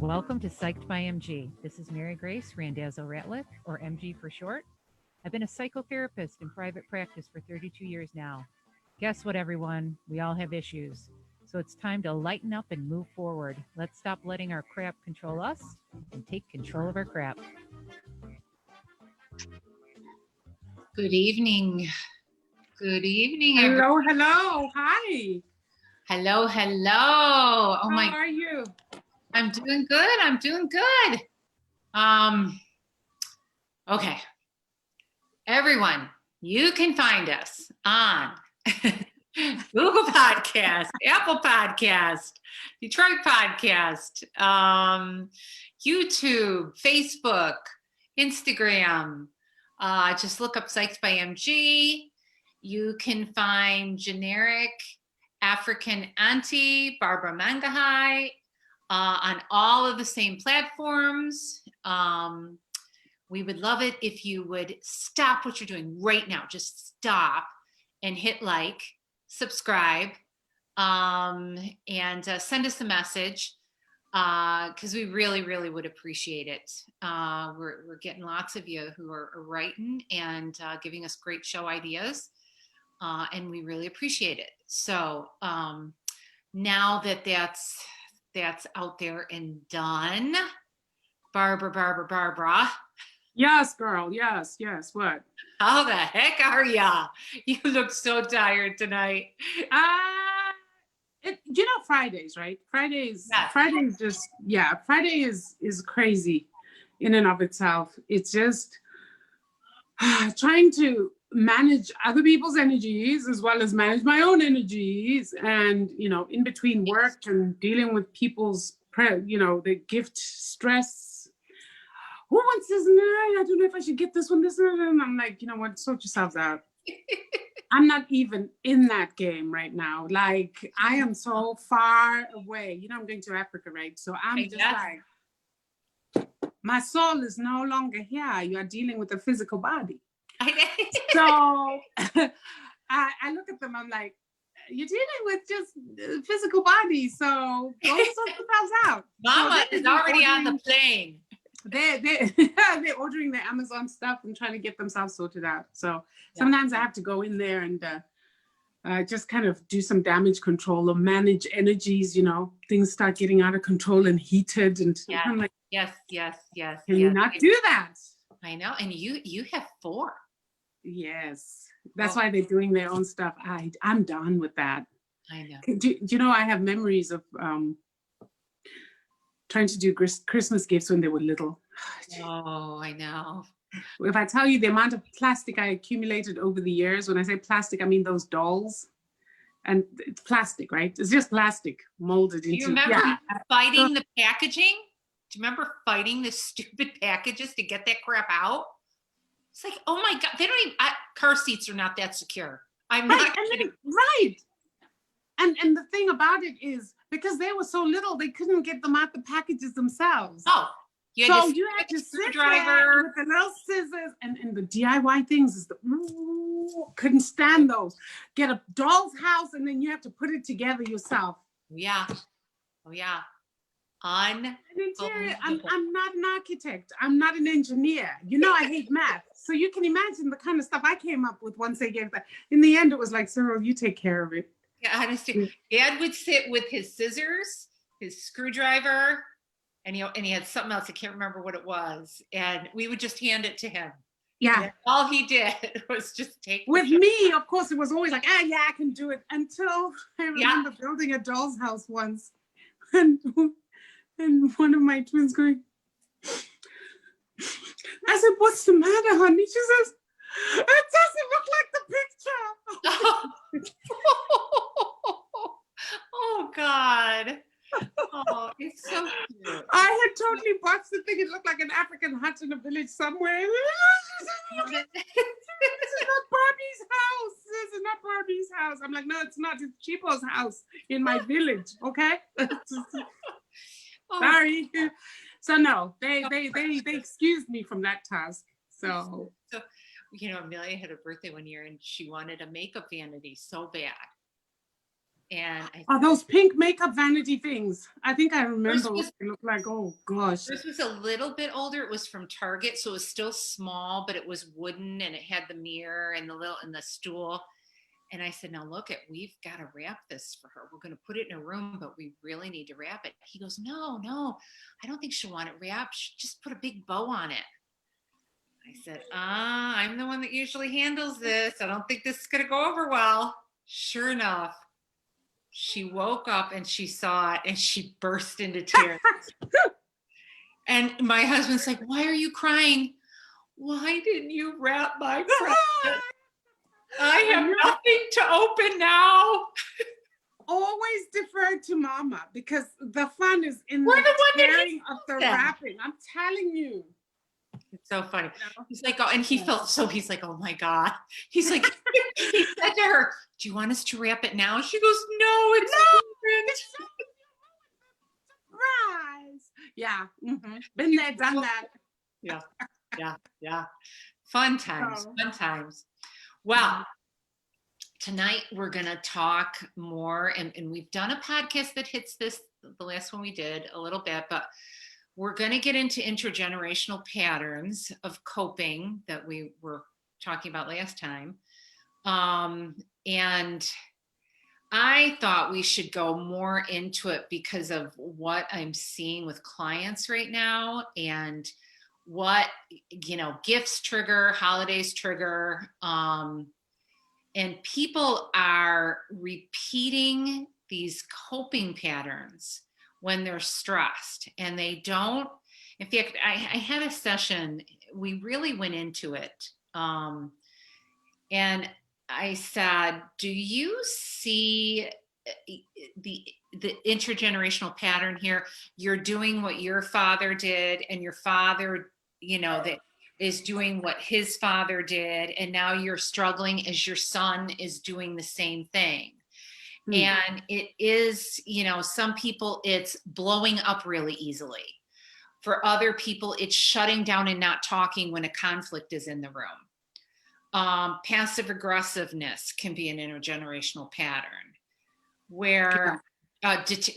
Welcome to Psyched by MG. This is Mary Grace Randazzo Ratliff, or MG for short. I've been a psychotherapist in private practice for 32 years now. Guess what, everyone? We all have issues. So it's time to lighten up and move forward. Let's stop letting our crap control us and take control of our crap. Good evening. Good evening. Hello, hello. Hi. Hello, hello. Oh How are you? I'm doing good. I'm doing good. Okay. Everyone, you can find us on Google Podcast, Apple Podcast, Detroit Podcast, YouTube, Facebook, Instagram. Just look up Psyched by MG. You can find generic African Auntie Barbara Mangahai on all of the same platforms. We would love it if you would stop what you're doing right now. Just stop and hit like, subscribe, and send us a message because we really, really would appreciate it. We're getting lots of you who are writing and giving us great show ideas, and we really appreciate it. So now that that's out there and done, Barbara. Yes, girl. Yes. What? How the heck are ya? You look so tired tonight. Fridays, right? Fridays. Yes. Fridays just, Friday is crazy in and of itself. It's just trying to manage other people's energies as well as manage my own energies, and in between work and dealing with people's the gift stress. Who wants this? I don't know if I should get this one, and I'm like, you know what, sort yourselves out. I'm not even in that game right now. Like, I am so far away. I'm going to Africa, right? So I'm just like, my soul is no longer here. You are dealing with a physical body. So I look at them, I'm like, you're dealing with just physical body, so go sort yourselves out. Mama is already on the plane. They're ordering their Amazon stuff and trying to get themselves sorted out. So sometimes I have to go in there and just kind of do some damage control or manage energies. Things start getting out of control and heated, and I'm like, yes. Can you not do that? I know, and you have 4. Yes, that's why they're doing their own stuff. I'm done with that. I know. Do you know, I have memories of trying to do Christmas gifts when they were little. Oh, I know. If I tell you the amount of plastic I accumulated over the years, when I say plastic, I mean those dolls. And it's plastic, right? It's just plastic molded into. Do you remember fighting the packaging? Do you remember fighting the stupid packages to get that crap out? It's like, oh my God, they don't even, car seats are not that secure. I'm not kidding. Right. And the thing about it is, because they were so little, they couldn't get them out the packages themselves. Oh, you had to sit there with the little scissors, and the DIY things is couldn't stand those. Get a doll's house, and then you have to put it together yourself. Yeah. Oh yeah. I'm not an architect. I'm not an engineer. I hate math. So you can imagine the kind of stuff I came up with once they gave that. In the end, it was like, Cyril, you take care of it. Yeah, honestly, Dad would sit with his scissors, his screwdriver, and he had something else. I can't remember what it was. And we would just hand it to him. Yeah. All he did was just take. With me, of course, it was always like, I can do it. Until I remember building a doll's house once. And one of my twins going, I said, what's the matter, honey? She says, it doesn't look like the picture. Oh, God. Oh, it's so cute. I had totally boxed the thing. It looked like an African hut in a village somewhere. This is not Barbie's house. This is not Barbie's house. I'm like, no, it's not. It's Chipo's house in my village, okay? Sorry. So no, they excused me from that task. So Amelia had a birthday one year and she wanted a makeup vanity so bad. And Oh, those pink makeup vanity things. I think I remember was- what they look like. Oh gosh. this was a little bit older. It was from Target, so it was still small, but it was wooden and it had the mirror and the stool. And I said, now look, we've got to wrap this for her. We're going to put it in a room, but we really need to wrap it. He goes, no, I don't think she'll want it wrapped. Just put a big bow on it. I said, I'm the one that usually handles this. I don't think this is going to go over well. Sure enough, she woke up and she saw it and she burst into tears. And my husband's like, why are you crying? Why didn't you wrap my present? I have nothing to open now. Always defer to mama because the fun is in We're the the one that tearing of the wrapping. I'm telling you. It's so funny. He's like, oh, and he felt so, he's like, oh my God. He's like, he said to her, do you want us to wrap it now? She goes, no, it's Surprise. Yeah. Been there, done that. Yeah. Fun times. Well, tonight we're going to talk more, and we've done a podcast that hits this, the last one we did a little bit, but we're going to get into intergenerational patterns of coping that we were talking about last time. And I thought we should go more into it because of what I'm seeing with clients right now and what, gifts trigger, holidays trigger. And people are repeating these coping patterns when they're stressed, and they don't. In fact, I had a session, we really went into it. And I said, do you see the intergenerational pattern here? You're doing what your father did, and your father, that is doing what his father did, and now you're struggling as your son is doing the same thing. And it is, some people it's blowing up really easily. For other people, it's shutting down and not talking when a conflict is in the room. Passive aggressiveness can be an intergenerational pattern where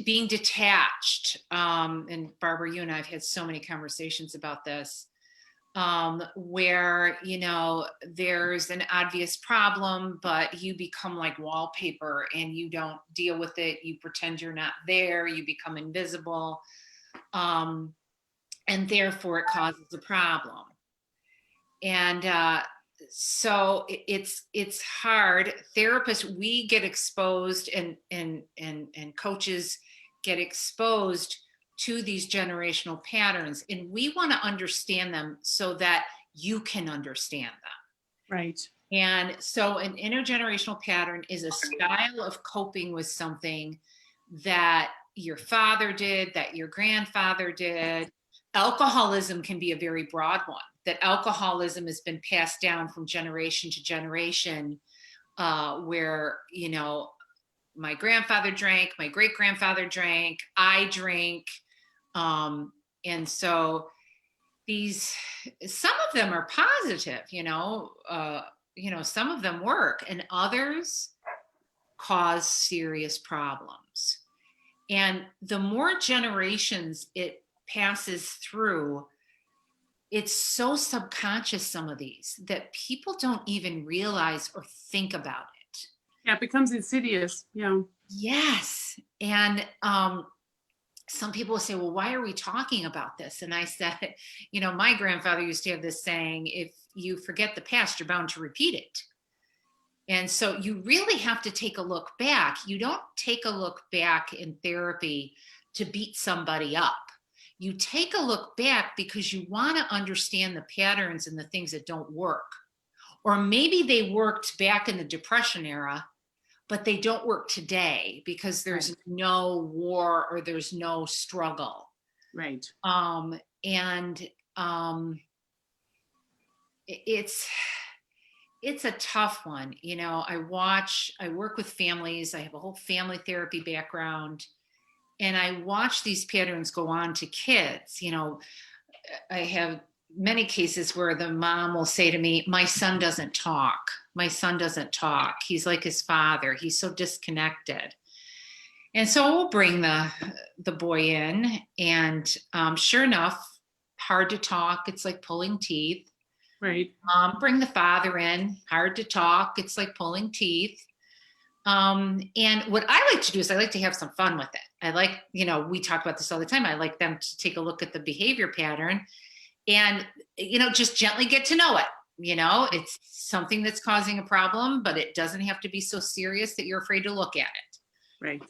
being detached. And Barbara, you and I have had so many conversations about this. Where, there's an obvious problem, but you become like wallpaper and you don't deal with it. You pretend you're not there. You become invisible. And therefore it causes a problem. And so it's hard. Therapists, we get exposed and coaches get exposed to these generational patterns, and we want to understand them so that you can understand them. Right. And so an intergenerational pattern is a style of coping with something that your father did, that your grandfather did. Alcoholism can be a very broad one, that alcoholism has been passed down from generation to generation, where, my grandfather drank, my great grandfather drank, I drink. And so some of them are positive, some of them work, and others cause serious problems. And the more generations it passes through, it's so subconscious, some of these, that people don't even realize or think about it. Yeah, it becomes insidious. Yeah. Yes. And some people say, well, why are we talking about this? And I said, my grandfather used to have this saying, if you forget the past, you're bound to repeat it. And so you really have to take a look back. You don't take a look back in therapy to beat somebody up. You take a look back because you want to understand the patterns and the things that don't work. Or maybe they worked back in the Depression era, but they don't work today because there's no war or there's no struggle. Right. It's a tough one. I work with families. I have a whole family therapy background, and I watch these patterns go on to kids. I have many cases where the mom will say to me, my son doesn't talk. My son doesn't talk. He's like his father. He's so disconnected. And so we'll bring the boy in, and sure enough, hard to talk. It's like pulling teeth. Right. Bring the father in, hard to talk. It's like pulling teeth. And what I like to do is I like to have some fun with it. I like, we talk about this all the time. I like them to take a look at the behavior pattern and, just gently get to know it. It's something that's causing a problem, but it doesn't have to be so serious that you're afraid to look at it. Right.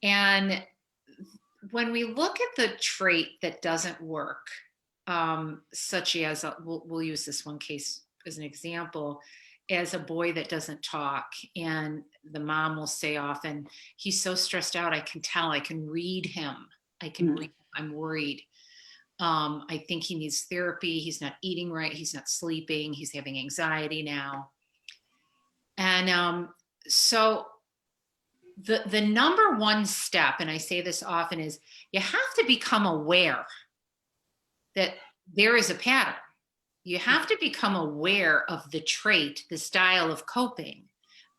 And when we look at the trait that doesn't work, such as we'll use this one case as an example, as a boy that doesn't talk, and the mom will say often, he's so stressed out, I can tell, I can read him. I'm worried. I think he needs therapy. He's not eating right. He's not sleeping. He's having anxiety now. And so the number one step, and I say this often, is you have to become aware that there is a pattern. You have to become aware of the trait, the style of coping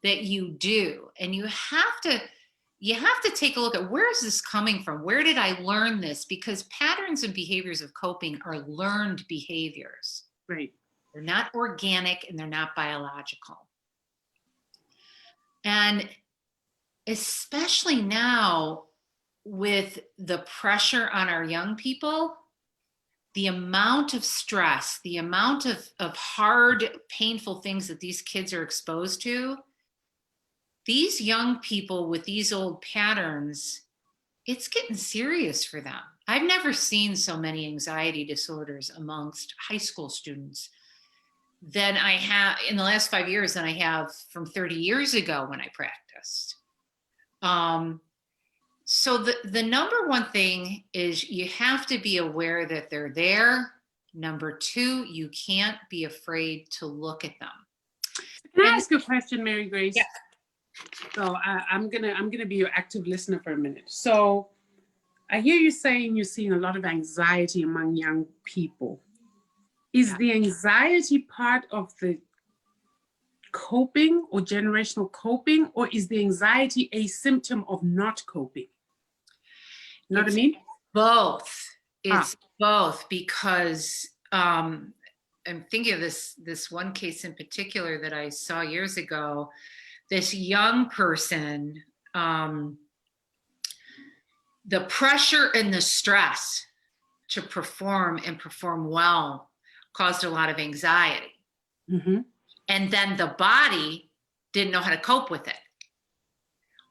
that you do. And you have to take a look at, where is this coming from? Where did I learn this? Because patterns and behaviors of coping are learned behaviors. Right. They're not organic and they're not biological. And especially now with the pressure on our young people, the amount of stress, the amount of hard, painful things that these kids are exposed to, these young people with these old patterns, it's getting serious for them. I've never seen so many anxiety disorders amongst high school students than I have in the last 5 years than I have from 30 years ago when I practiced. So the number one thing is you have to be aware that they're there. Number two, you can't be afraid to look at them. Can I ask a question, Mary Grace? Yeah. So I'm gonna be your active listener for a minute. So I hear you saying you're seeing a lot of anxiety among young people. Is the anxiety part of the coping or generational coping, or is the anxiety a symptom of not coping? You know what I mean? Both. It's both, because I'm thinking of this one case in particular that I saw years ago. This young person, the pressure and the stress to perform and perform well caused a lot of anxiety. Mm-hmm. And then the body didn't know how to cope with it,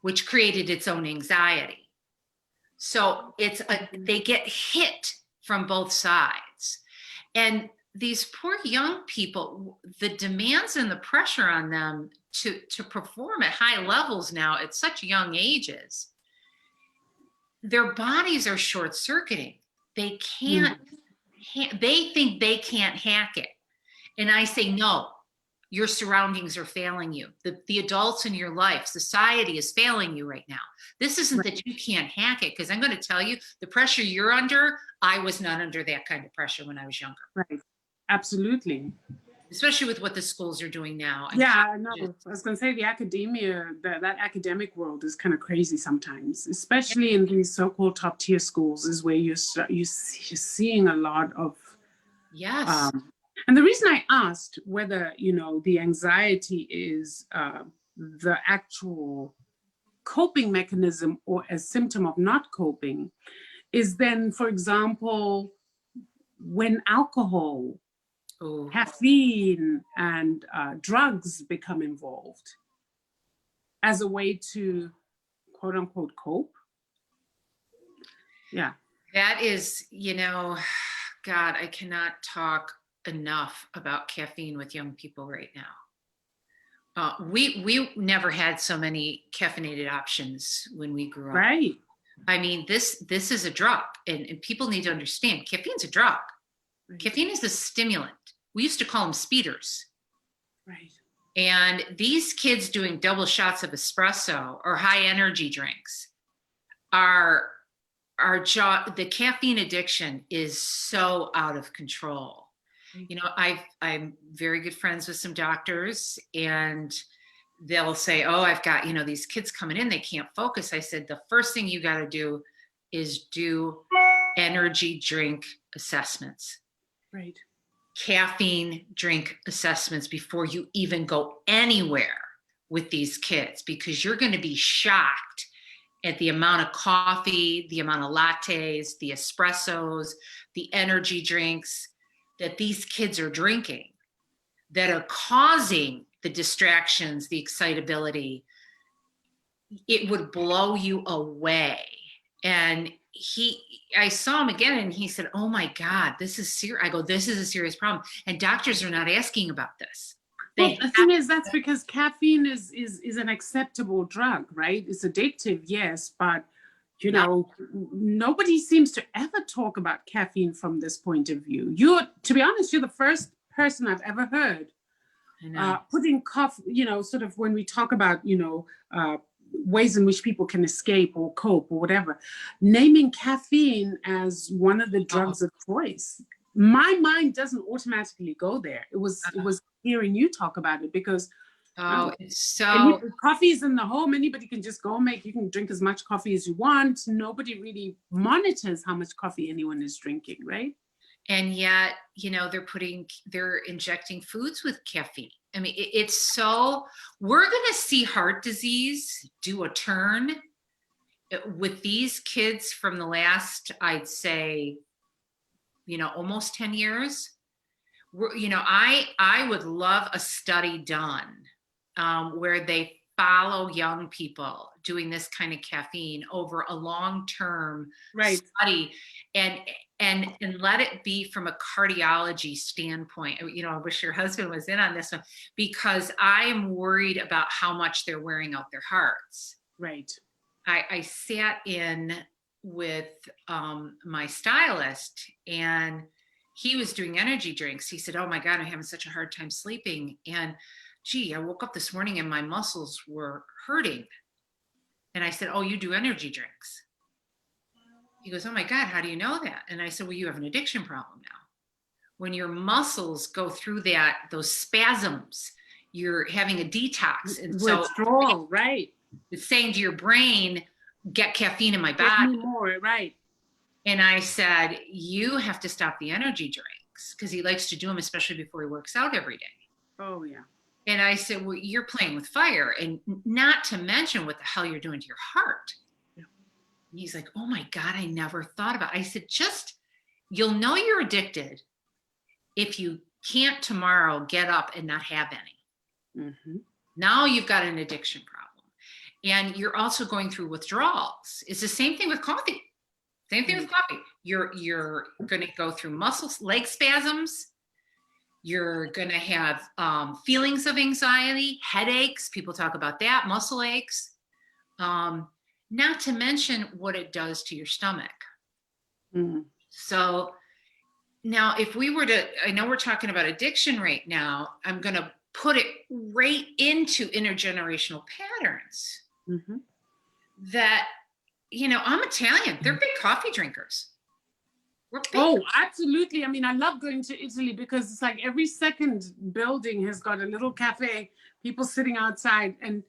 which created its own anxiety. So they get hit from both sides. And these poor young people, the demands and the pressure on them to perform at high levels now at such young ages, their bodies are short-circuiting. They can't, they think they can't hack it. And I say, no, your surroundings are failing you. The adults in your life, society is failing you right now. This isn't that you can't hack it, because I'm going to tell you, the pressure you're under, I was not under that kind of pressure when I was younger. Right. Absolutely. Especially with what the schools are doing now. Yeah, I know. I was going to say the academia, that academic world is kind of crazy sometimes, especially in these so-called top tier schools is where you're seeing a lot of. Yes. And the reason I asked whether, the anxiety is the actual coping mechanism or a symptom of not coping is then, for example, when alcohol, caffeine, and drugs become involved as a way to, quote unquote, cope. Yeah. That is, God, I cannot talk enough about caffeine with young people right now. We never had so many caffeinated options when we grew up. Right. I mean, this is a drug, and people need to understand caffeine's a drug. Right. Caffeine is a stimulant. We used to call them speeders. Right. And these kids doing double shots of espresso or high energy drinks the caffeine addiction is so out of control. I'm very good friends with some doctors, and they'll say, oh, I've got, these kids coming in, they can't focus. I said, the first thing you got to do is do energy drink assessments. Right. Caffeine drink assessments before you even go anywhere with these kids, because you're going to be shocked at the amount of coffee, the amount of lattes, the espressos, the energy drinks that these kids are drinking that are causing the distractions, the excitability. It would blow you away. And I saw him again and he said, oh my God, this is serious. I go, this is a serious problem. And doctors are not asking about this. Well, the thing is, that's because caffeine is an acceptable drug, right? It's addictive, yes, but nobody seems to ever talk about caffeine from this point of view. To be honest, you're the first person I've ever heard putting coffee, sort of when we talk about, ways in which people can escape or cope or whatever, naming caffeine as one of the drugs of choice. My mind doesn't automatically go there. It was hearing you talk about it, because it's so coffee's in the home. Anybody can just go you can drink as much coffee as you want. Nobody really monitors how much coffee anyone is drinking, right? And yet, they're injecting foods with caffeine. I mean, we're going to see heart disease do a turn with these kids from the last, I'd say, almost 10 years. I would love a study done where they follow young people doing this kind of caffeine over a long-term study and let it be from a cardiology standpoint. I wish your husband was in on this one, because I am worried about how much they're wearing out their hearts. Right. I sat in with my stylist, and he was doing energy drinks. He said, oh my God, I'm having such a hard time sleeping. And gee, I woke up this morning and my muscles were hurting. And I said, oh, you do energy drinks? He goes, oh my God, how do you know that? And I said, well, you have an addiction problem now. When your muscles go through those spasms, you're having a detox. And withdrawal, right. It's saying to your brain, get caffeine in my body. Get me more, right. And I said, you have to stop the energy drinks, because he likes to do them, especially before he works out every day. Oh, yeah. And I said, well, you're playing with fire, and not to mention what the hell you're doing to your heart. Yeah. And he's like, oh my God, I never thought about it. I said, you'll know you're addicted if you can't tomorrow get up and not have any. Mm-hmm. Now you've got an addiction problem. And you're also going through withdrawals. It's the same thing with coffee. Same thing with coffee. You're going to go through leg spasms. You're going to have feelings of anxiety, headaches. People talk about that, muscle aches. Not to mention what it does to your stomach. Mm-hmm. So now if we were I know we're talking about addiction right now, I'm going to put it right into intergenerational patterns. Mm-hmm. That, I'm Italian. They're big coffee drinkers. Oh, absolutely. I mean, I love going to Italy because it's like every second building has got a little cafe, people sitting outside, and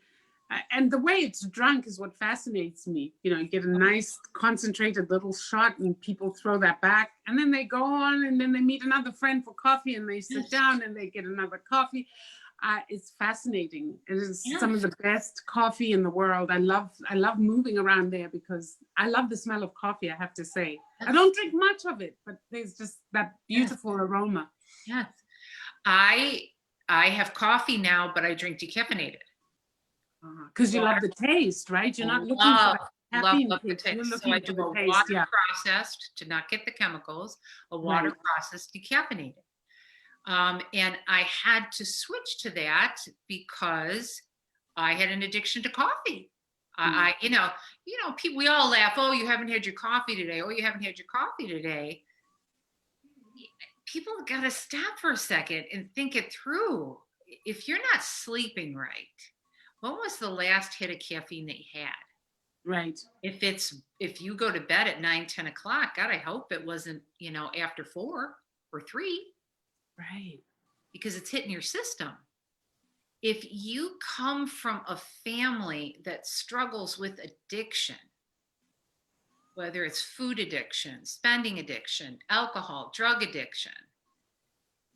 the way it's drunk is what fascinates me. You get a nice concentrated little shot and people throw that back, and then they go on and then they meet another friend for coffee and they sit down and they get another coffee. It's fascinating. It is some of the best coffee in the world. I love moving around there because I love the smell of coffee, I have to say. I don't drink much of it, but there's just that beautiful aroma. Yes. I have coffee now, but I drink decaffeinated. Because you love the taste, right? You're not looking for caffeine. Love the taste. You're so I do a water processed to not get the chemicals, a water processed decaffeinated. And I had to switch to that because I had an addiction to coffee. We all laugh. Oh, you haven't had your coffee today. Oh, you haven't had your coffee today. People got to stop for a second and think it through. If you're not sleeping right, when was the last hit of caffeine that you had? Right. If you go to bed at 9, 10 o'clock, God, I hope it wasn't, after 4 or 3. Right. Because it's hitting your system. if you come from a family that struggles with addiction, whether it's food addiction, spending addiction, alcohol, drug addiction,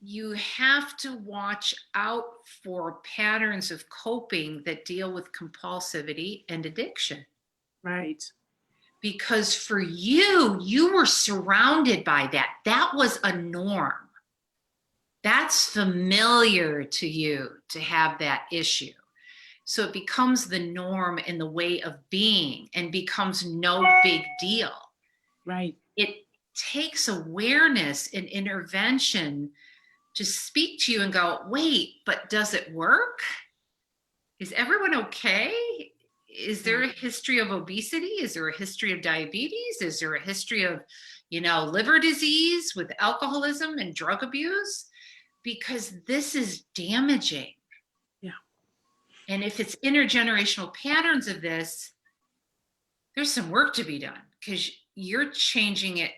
you have to watch out for patterns of coping that deal with compulsivity and addiction. Right. Because for you, you were surrounded by that. That was a norm. That's familiar to you to have that issue. So it becomes the norm and the way of being and becomes no big deal. Right. It takes awareness and intervention to speak to you and go, wait, but does it work? Is everyone okay? Is there a history of obesity? Is there a history of diabetes? Is there a history of, liver disease with alcoholism and drug abuse? Because this is damaging. Yeah. And if it's intergenerational patterns of this, there's some work to be done because you're changing it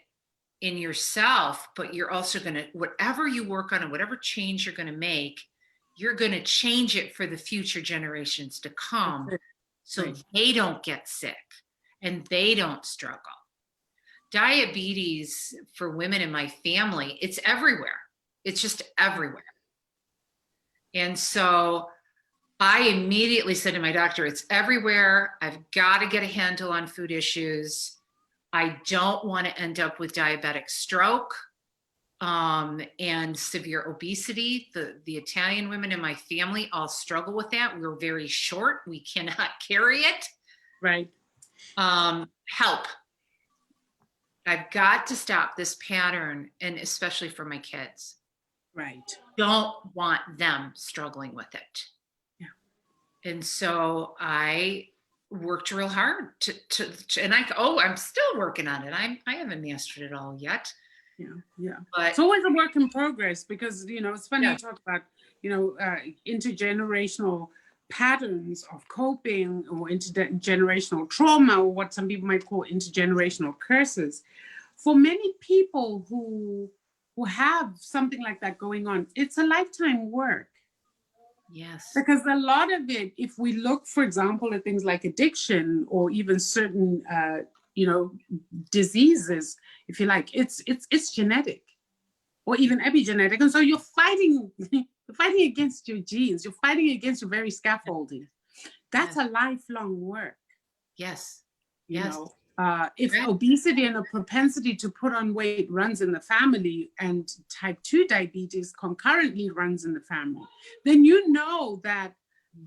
in yourself, but you're also going to, whatever you work on and whatever change you're going to make, you're going to change it for the future generations to come so they don't get sick and they don't struggle. Diabetes for women in my family, it's everywhere. It's just everywhere. And so I immediately said to my doctor, it's everywhere. I've got to get a handle on food issues. I don't want to end up with diabetic stroke and severe obesity. The Italian women in my family all struggle with that. We're very short. We cannot carry it. Right. Help. I've got to stop this pattern, and especially for my kids. Right. Don't want them struggling with it. Yeah. And so I worked real hard I'm still working on it. I haven't mastered it all yet. Yeah. But it's always a work in progress because, it's funny you talk about, intergenerational patterns of coping or intergenerational trauma, or what some people might call intergenerational curses. For many people who have something like that going on, it's a lifetime work. Yes. Because a lot of it, if we look, for example, at things like addiction or even certain, diseases, if you like, it's genetic or even epigenetic. And so you're fighting against your genes. You're fighting against your very scaffolding. That's a lifelong work. Yes. If obesity and a propensity to put on weight runs in the family and type 2 diabetes concurrently runs in the family, then you know that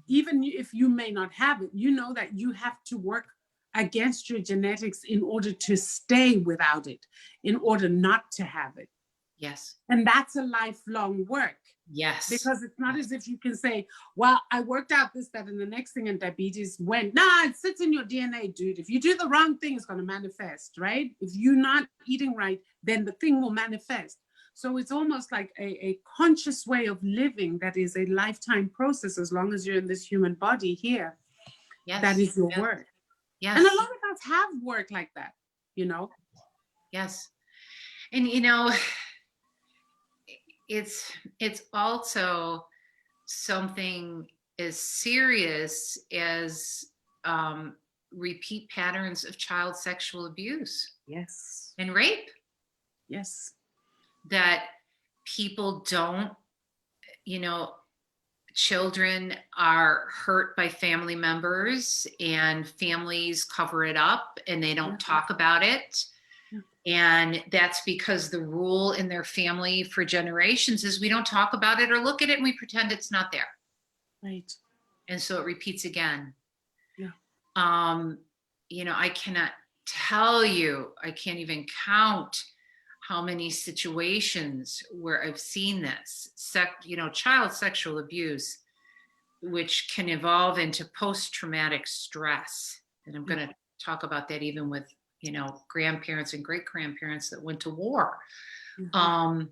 even if you may not have it, you know that you have to work against your genetics in order to stay without it, in order not to have it. Yes. And that's a lifelong work. Yes. Because it's not as if you can say, well, I worked out this, that, and the next thing, and diabetes went. Nah, it sits in your DNA, dude. If you do the wrong thing, it's going to manifest, right? If you're not eating right, then the thing will manifest. So it's almost like a conscious way of living that is a lifetime process as long as you're in this human body here. Yes. That is your work. Yes. And a lot of us have work like that, Yes. And, it's also something as serious as repeat patterns of child sexual abuse. Yes. And rape. Yes. That people don't, children are hurt by family members and families cover it up and they don't talk about it. And that's because the rule in their family for generations is we don't talk about it or look at it and we pretend it's not there. Right. And so it repeats again. Yeah. I cannot tell you, I can't even count how many situations where I've seen this, child sexual abuse, which can evolve into post-traumatic stress. And I'm going to talk about that even with grandparents and great grandparents that went to war. Mm-hmm.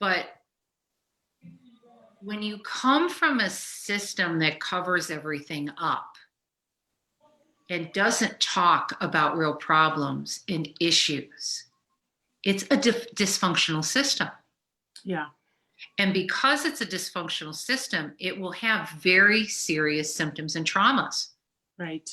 But when you come from a system that covers everything up and doesn't talk about real problems and issues, it's a dysfunctional system. Yeah. And because it's a dysfunctional system, it will have very serious symptoms and traumas. Right.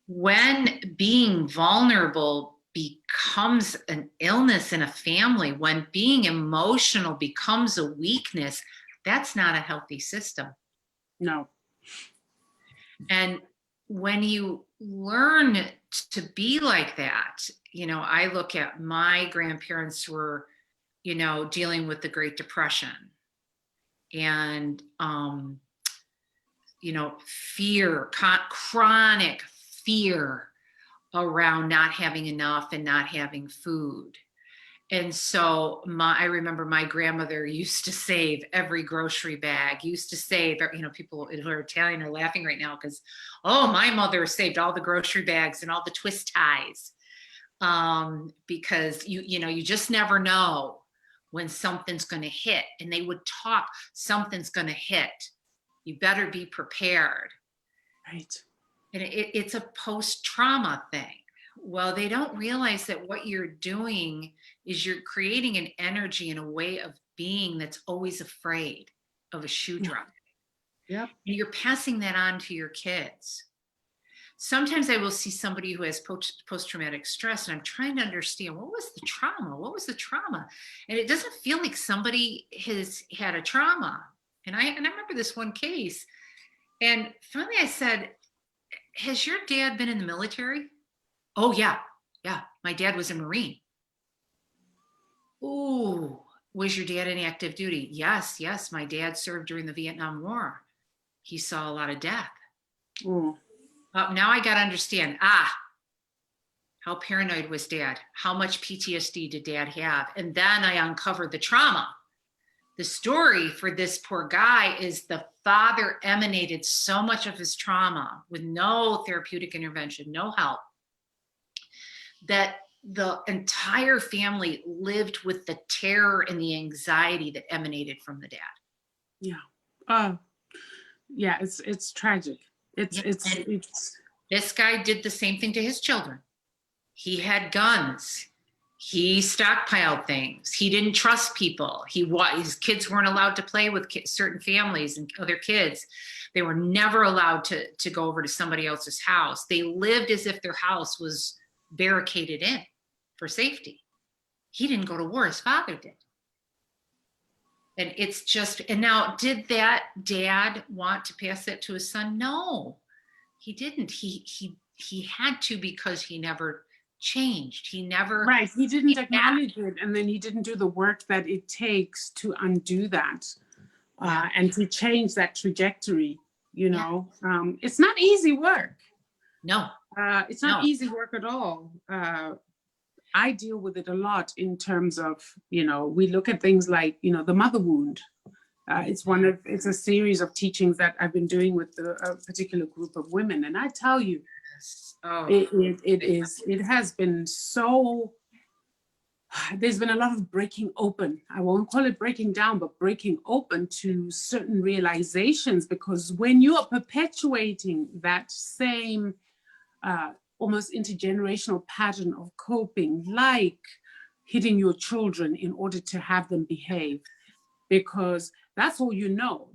When being vulnerable becomes an illness in a family, when being emotional becomes a weakness, that's not a healthy system. No. And when you learn to be like that, I look at my grandparents were, dealing with the Great Depression and, fear, chronic fear around not having enough and not having food. And so I remember my grandmother used to save every grocery bag, used to save, people who are Italian are laughing right now because, oh, my mother saved all the grocery bags and all the twist ties. Because you just never know when something's going to hit. And they would talk, something's going to hit. You better be prepared. Right. And it's a post-trauma thing. Well, they don't realize that what you're doing is you're creating an energy and a way of being that's always afraid of a shoe drop. Yep. And you're passing that on to your kids. Sometimes I will see somebody who has post-traumatic stress, and I'm trying to understand, what was the trauma? What was the trauma? And it doesn't feel like somebody has had a trauma. And I remember this one case, and finally I said, has your dad been in the military? Oh, yeah. My dad was a Marine. Ooh, was your dad in active duty? Yes. My dad served during the Vietnam War. He saw a lot of death. Now I got to understand, how paranoid was dad? How much PTSD did dad have? And then I uncovered the trauma. The story for this poor guy is the father emanated so much of his trauma with no therapeutic intervention, no help, that the entire family lived with the terror and the anxiety that emanated from the dad. Yeah. Yeah, it's tragic. It's this guy did the same thing to his children. He had guns. He stockpiled things. He didn't trust people. His kids weren't allowed to play with certain families and other kids. They were never allowed to go over to somebody else's house. They lived as if their house was barricaded in for safety. He didn't go to war. His father did. And it's just, and now, did that dad want to pass that to his son? No, he didn't. He had to, because he never changed. He never. Right. He didn't acknowledge it, and then he didn't do the work that it takes to undo that, and to change that trajectory. It's not easy work. No. It's not easy work at all. I deal with it a lot in terms of, we look at things like, the mother wound. It's a series of teachings that I've been doing with a particular group of women. And I tell you, it has been so, there's been a lot of breaking open. I won't call it breaking down, but breaking open to certain realizations, because when you are perpetuating that same almost intergenerational pattern of coping, like hitting your children in order to have them behave, because that's all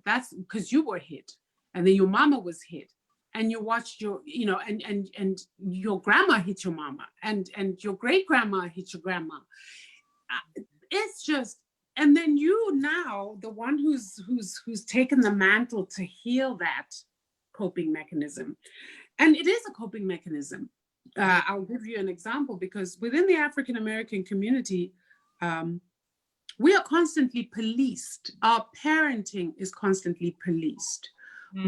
that's because you were hit, and then your mama was hit, and you watched your and your grandma hit your mama, and your great grandma hit your grandma. It's just, and then now the one who's taken the mantle to heal that coping mechanism. And it is a coping mechanism. I'll give you an example, because within the African American community, we are constantly policed. Our parenting is constantly policed.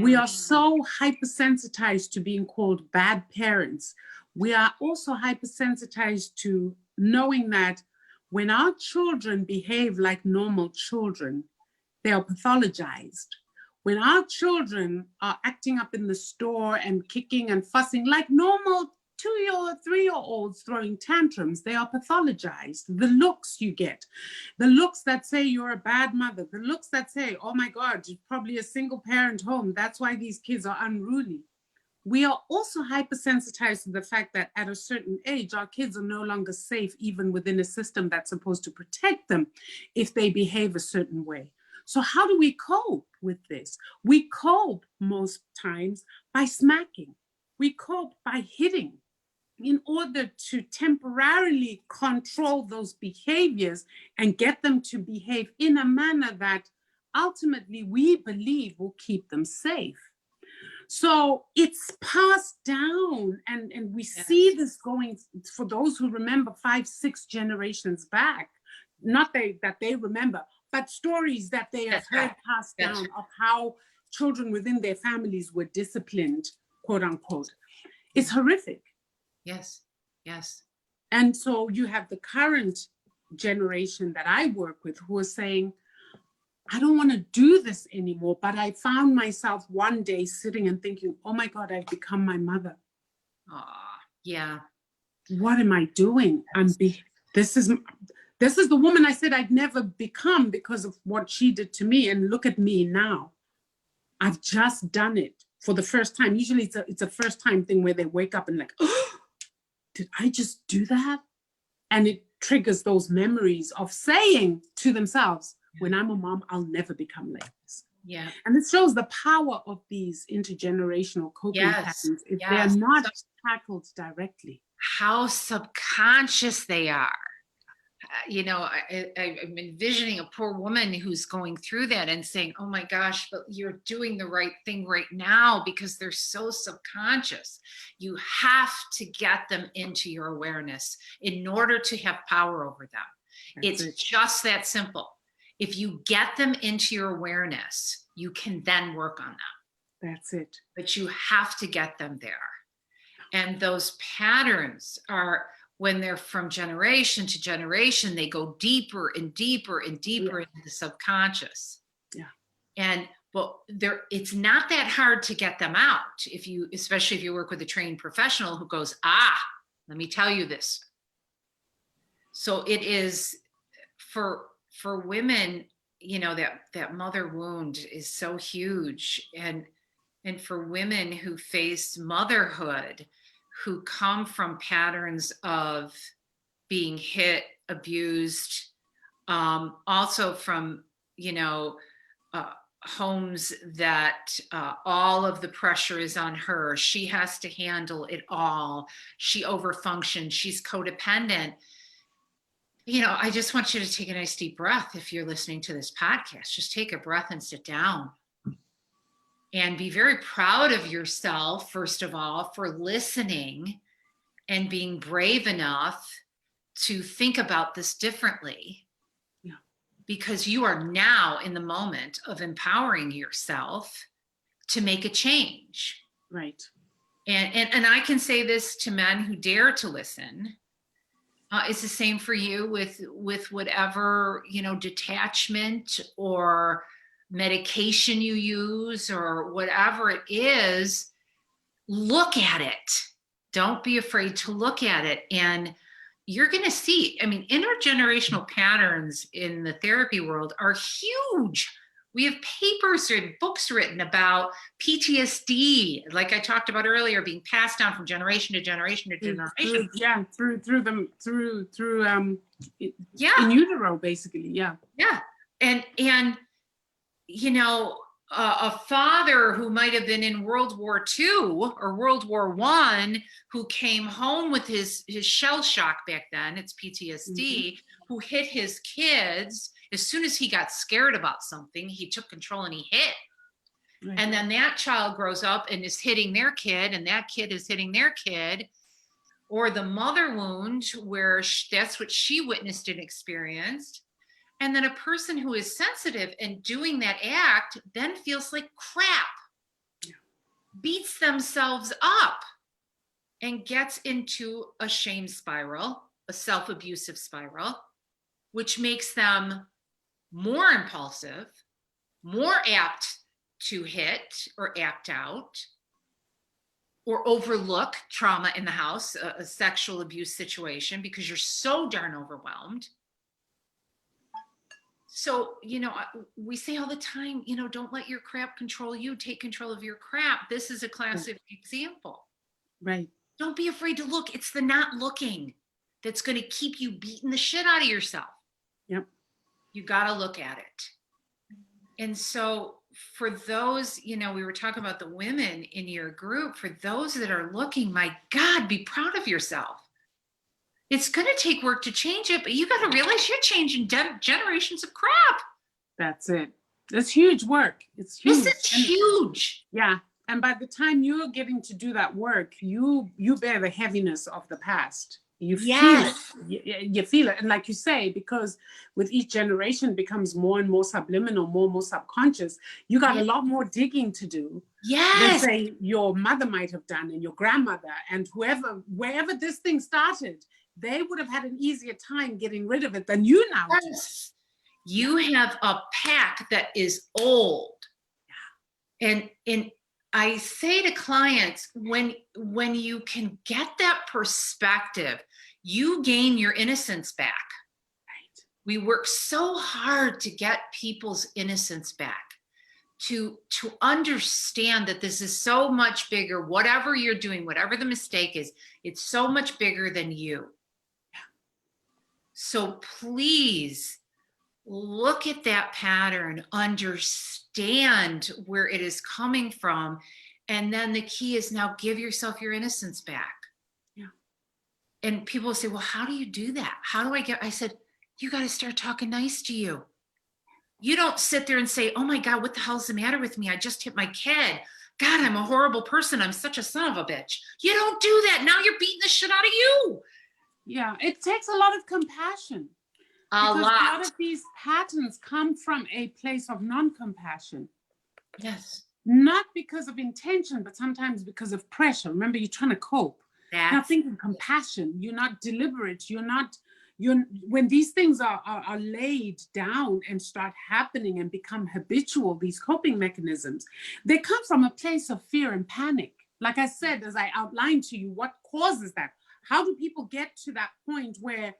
We are so hypersensitized to being called bad parents. We are also hypersensitized to knowing that when our children behave like normal children, they are pathologized. When our children are acting up in the store and kicking and fussing like normal 2-year-old, 3-year-olds throwing tantrums, they are pathologized. The looks you get, the looks that say you're a bad mother, the looks that say, oh my God, you're probably a single parent home, that's why these kids are unruly. we are also hypersensitized to the fact that at a certain age, our kids are no longer safe, even within a system that's supposed to protect them if they behave a certain way. So how do we cope with this? We cope most times by smacking. We cope by hitting in order to temporarily control those behaviors and get them to behave in a manner that ultimately we believe will keep them safe. So it's passed down, and we see this going, for those who remember 5-6 generations back, not that they remember, but stories that they have heard passed down of how children within their families were disciplined, quote unquote. It's horrific. Yes, yes. And so you have the current generation that I work with who are saying, I don't want to do this anymore, but I found myself one day sitting and thinking, oh my God, I've become my mother. Yeah. What am I doing? This is the woman I said I'd never become because of what she did to me. And look at me now. I've just done it for the first time. Usually it's a first time thing where they wake up and like, oh, did I just do that? And it triggers those memories of saying to themselves, when I'm a mom, I'll never become like this. Yeah. And it shows the power of these intergenerational coping patterns if they're not tackled directly. How subconscious they are. I'm envisioning a poor woman who's going through that and saying, oh my gosh, but you're doing the right thing right now, because they're so subconscious. You have to get them into your awareness in order to have power over them. It's just that simple. If you get them into your awareness, you can then work on them. That's it. But you have to get them there. And those patterns are, when they're from generation to generation, they go deeper and deeper and deeper into the subconscious. Yeah. But it's not that hard to get them out, especially if you work with a trained professional who goes, let me tell you this. So it is for women, that mother wound is so huge. And for women who face motherhood, who come from patterns of being hit, abused, also from, homes that all of the pressure is on her. She has to handle it all. She overfunctions. She's codependent. I just want you to take a nice deep breath. If you're listening to this podcast, just take a breath and sit down. And be very proud of yourself, first of all, for listening and being brave enough to think about this differently. Yeah. Because you are now in the moment of empowering yourself to make a change. Right. And I can say this to men who dare to listen. It's the same for you with whatever, detachment or medication you use or whatever it is. Look at it. Don't be afraid to look at it. And you're going to see, intergenerational patterns in the therapy world are huge. We have papers and books written about PTSD, like I talked about earlier, being passed down from generation to generation to generation. Through in utero, basically. Yeah. Yeah. And a father who might have been in World War II or World War I, who came home with his shell shock back then, it's PTSD, who hit his kids. As soon as he got scared about something, he took control and he hit. Right. And then that child grows up and is hitting their kid, and that kid is hitting their kid. Or the mother wound, where that's what she witnessed and experienced. And then a person who is sensitive and doing that act then feels like crap, beats themselves up, and gets into a shame spiral, a self-abusive spiral, which makes them more impulsive, more apt to hit or act out, or overlook trauma in the house, a sexual abuse situation, because you're so darn overwhelmed. So, we say all the time, don't let your crap control you. Take control of your crap. This is a classic example. Right. Don't be afraid to look. It's the not looking that's going to keep you beating the shit out of yourself. Yep. You got to look at it. And so for those, we were talking about the women in your group, for those that are looking, my God, be proud of yourself. It's going to take work to change it, but you got to realize you're changing generations of crap. That's it. That's huge work. It's huge. This is huge. Yeah. And by the time you're getting to do that work, you bear the heaviness of the past. You feel it. You feel it. And like you say, because with each generation becomes more and more subliminal, more and more subconscious, you got a lot more digging to do. Yes. Than say your mother might have done and your grandmother and wherever this thing started, they would have had an easier time getting rid of it than you now do. You have a pack that is old. And I say to clients, when you can get that perspective, you gain your innocence back. Right. We work so hard to get people's innocence back, to understand that this is so much bigger. Whatever you're doing, whatever the mistake is, it's so much bigger than you. So please look at that pattern, understand where it is coming from. And then the key is now give yourself your innocence back. Yeah. And people say, well, how do you do that? How do I said, you got to start talking nice to you. You don't sit there and say, oh my God, what the hell's the matter with me? I just hit my kid. God, I'm a horrible person. I'm such a son of a bitch. You don't do that. Now you're beating the shit out of you. Yeah. It takes a lot of compassion. A lot. A lot of these patterns come from a place of non-compassion. Yes. Not because of intention, but sometimes because of pressure. Remember, you're trying to cope. You're not thinking compassion. You're not deliberate. When these things are laid down and start happening and become habitual, these coping mechanisms, they come from a place of fear and panic. Like I said, as I outlined to you, what causes that? How do people get to that point where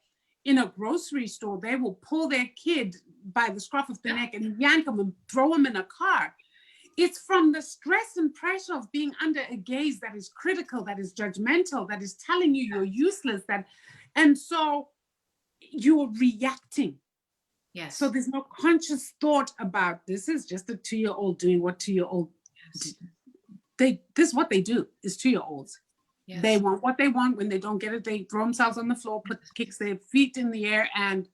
in a grocery store, they will pull their kid by the scruff of the neck and yank them and throw them in a car? It's from the stress and pressure of being under a gaze that is critical, that is judgmental, that is telling you you're useless. And so you're reacting. Yes. So there's no conscious thought about this is just a 2-year-old doing what 2-year-old. This is what they do, is 2-year-olds. Yes. They want what they want. When they don't get it, they throw themselves on the floor, kicks their feet in the air and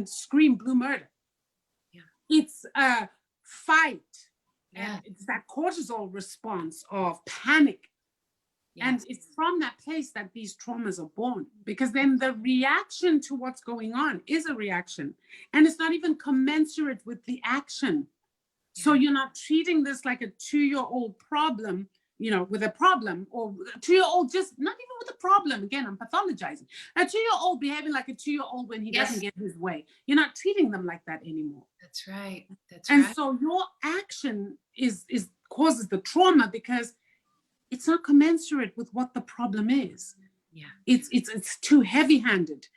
scream blue murder. Yeah. It's a fight. Yeah. And it's that cortisol response of panic. Yes. And it's from that place that these traumas are born, because then the reaction to what's going on is a reaction, and it's not even commensurate with the action. Yeah. So you're not treating this like a 2-year-old problem, with a problem, or a 2-year-old just not even with a problem. Again, I'm pathologizing. A 2-year-old behaving like a 2-year-old when he doesn't get his way. You're not treating them like that anymore. That's right. And so your action is causes the trauma because it's not commensurate with what the problem is. Yeah. It's too heavy-handed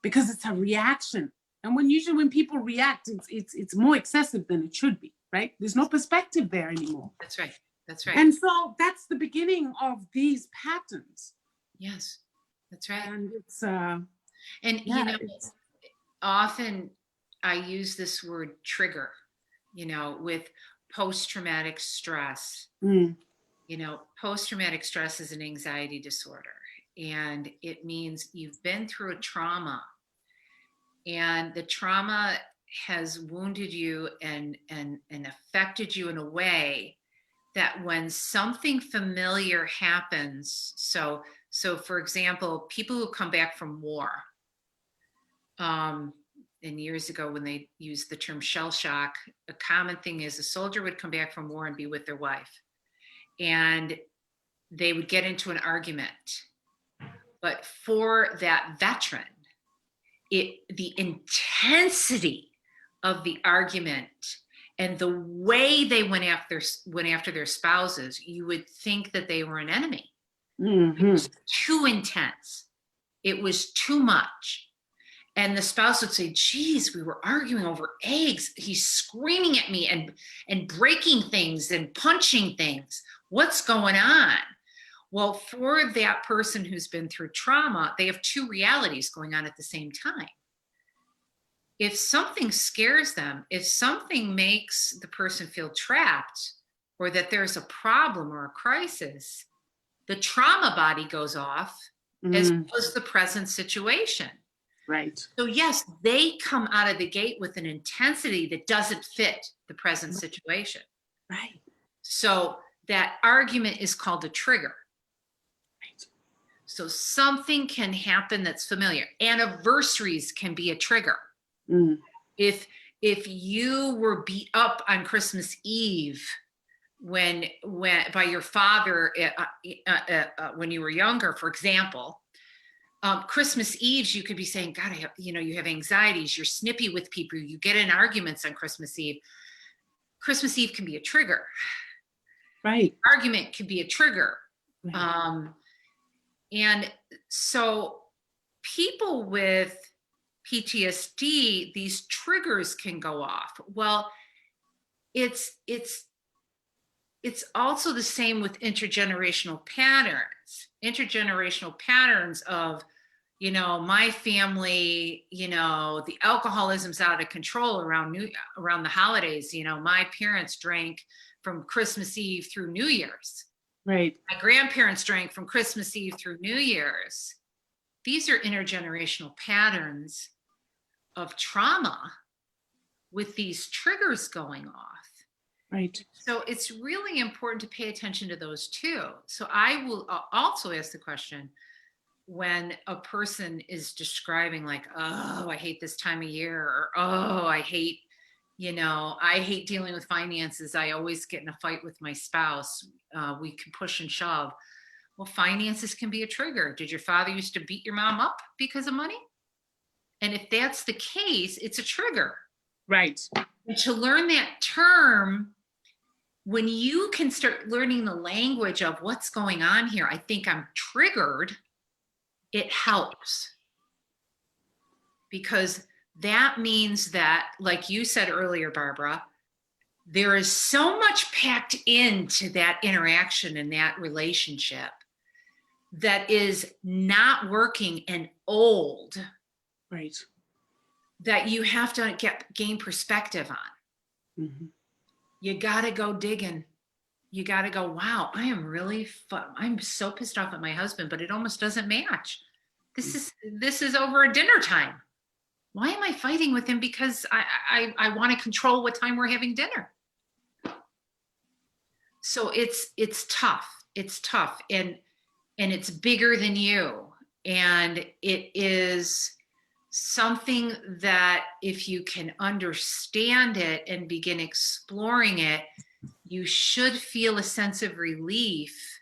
because it's a reaction. And usually when people react, it's more excessive than it should be, right? There's no perspective there anymore. That's right. That's right. And so that's the beginning of these patterns. Yes, that's right. And it's often I use this word trigger, with post-traumatic stress. Post-traumatic stress is an anxiety disorder, and it means you've been through a trauma, and the trauma has wounded you and affected you in a way that when something familiar happens, so for example, people who come back from war, and years ago when they used the term shell shock, a common thing is a soldier would come back from war and be with their wife, and they would get into an argument. But for that veteran, the intensity of the argument and the way they went after their spouses, you would think that they were an enemy. Mm-hmm. It was too intense. It was too much. And the spouse would say, geez, we were arguing over eggs. He's screaming at me and breaking things and punching things. What's going on? Well, for that person who's been through trauma, they have two realities going on at the same time. If something scares them, if something makes the person feel trapped or that there's a problem or a crisis, the trauma body goes off as well as the present situation. Right. So yes, they come out of the gate with an intensity that doesn't fit the present situation. Right. So that argument is called a trigger. Right. So something can happen that's familiar. Anniversaries can be a trigger. If you were beat up on Christmas Eve when by your father when you were younger, for example, Christmas Eve, you could be saying, God, you have anxieties, you're snippy with people, you get in arguments on Christmas Eve. Christmas Eve can be a trigger. Right. Argument can be a trigger. Right. And so people with PTSD, these triggers can go off. Well, it's also the same with intergenerational patterns. Intergenerational patterns of, my family, the alcoholism's out of control around the holidays. My parents drank from Christmas Eve through New Year's. Right. My grandparents drank from Christmas Eve through New Year's. These are intergenerational patterns of trauma with these triggers going off. Right. So it's really important to pay attention to those too. So I will also ask the question, when a person is describing like, oh, I hate this time of year, or oh, I hate dealing with finances. I always get in a fight with my spouse. We can push and shove. Well, finances can be a trigger. Did your father used to beat your mom up because of money? And if that's the case, it's a trigger. Right. And to learn that term, when you can start learning the language of what's going on here, I think I'm triggered, it helps. Because that means that, like you said earlier, Barbara, there is so much packed into that interaction and that relationship that is not working and old. Right. That you have to gain perspective on. Mm-hmm. You got to go digging. You got to go, wow, I'm so pissed off at my husband, but it almost doesn't match. This is over a dinner time. Why am I fighting with him? Because I want to control what time we're having dinner. So it's tough. It's tough. And it's bigger than you. And it is something that if you can understand it and begin exploring it, you should feel a sense of relief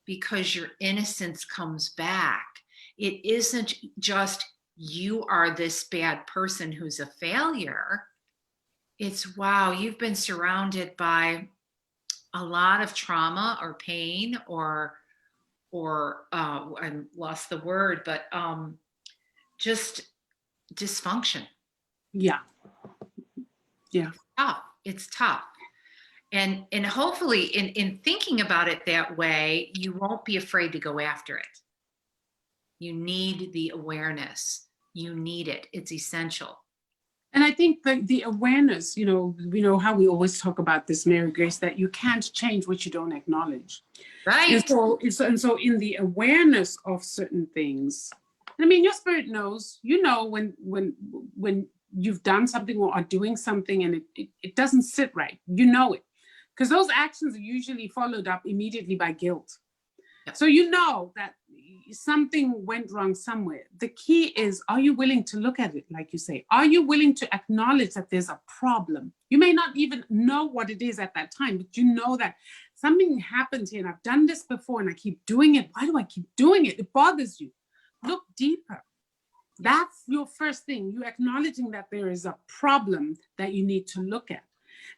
because your innocence comes back. It isn't just you are this bad person who's a failure. It's, wow, you've been surrounded by a lot of trauma or pain or I lost the word, but just dysfunction. Yeah. It's tough. And hopefully in thinking about it that way, you won't be afraid to go after it. You need the awareness. You need it. It's essential. And I think the awareness, we know how we always talk about this, Mary Grace, that you can't change what you don't acknowledge. Right. And so in the awareness of certain things, your spirit knows, when you've done something or are doing something and it doesn't sit right, it. Because those actions are usually followed up immediately by guilt. Yep. So that something went wrong somewhere. The key is, are you willing to look at it, like you say? Are you willing to acknowledge that there's a problem? You may not even know what it is at that time, but you know that something happened here and I've done this before and I keep doing it. Why do I keep doing it? It bothers you. Look deeper. That's your first thing. You acknowledging that there is a problem that you need to look at.